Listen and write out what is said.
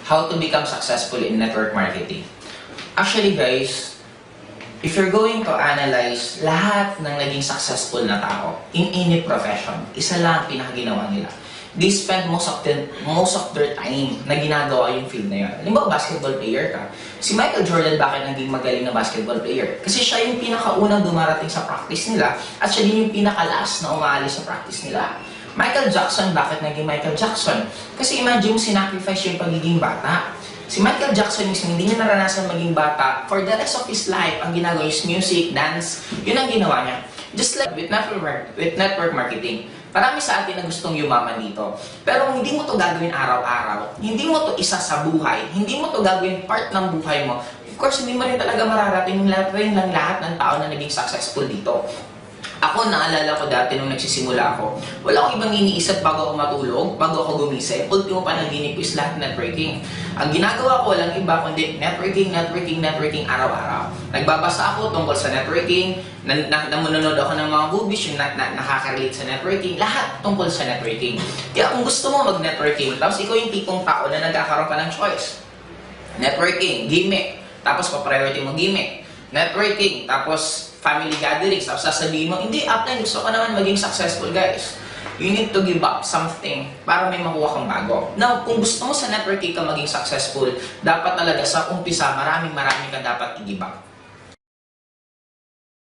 How to become successful in network marketing. Actually guys, if you're going to analyze lahat ng naging successful na tao in any profession, isa lang ang pinakaginawa nila. They spend most of their time na ginagawa yung field na yun. Halimbawa, basketball player ka. Si Michael Jordan, bakit naging magaling na basketball player? Kasi siya yung pinakaunang dumarating sa practice nila at siya din yung pinakalas na umaalis sa practice nila. Michael Jackson, bakit naging Michael Jackson? Kasi imagine mo, sinacrifice yung pagiging bata. Si Michael Jackson mismo, hindi niya naranasan maging bata. For the rest of his life, ang ginagawa is music, dance, yun ang ginawa niya. Just like with network marketing. Marami sa atin na gustong yumaman dito. Pero hindi mo to gagawin araw-araw. Hindi mo to isa sa buhay. Hindi mo to gagawin part ng buhay mo. Of course, hindi mo rin talaga mararating ng lahat ng tao na naging successful dito. Ako, naalala ko dati nung nagsisimula ako, wala akong ibang iniisip bago ako matulog, bago ako gumising. Ultimo panaginip ko is lahat networking. Ang ginagawa ko walang iba kundi networking araw-araw. Nagbabasa ako tungkol sa networking, nanonood ako ng mga movies yung nakaka-relate sa networking, lahat tungkol sa networking. Kaya kung gusto mo mag-networking, tapos ikaw yung tipong tao na nagkakaroon ka ng choice. Networking, gimmick, tapos pa-priority mo gimmick. Networking, tapos family gatherings, tapos sasabihin mo, hindi, upline, gusto ko naman maging successful, guys. You need to give up something para may makuha kang bago. Now, kung gusto mo sa networking ka maging successful, dapat talaga sa umpisa, marami ka dapat i-give up.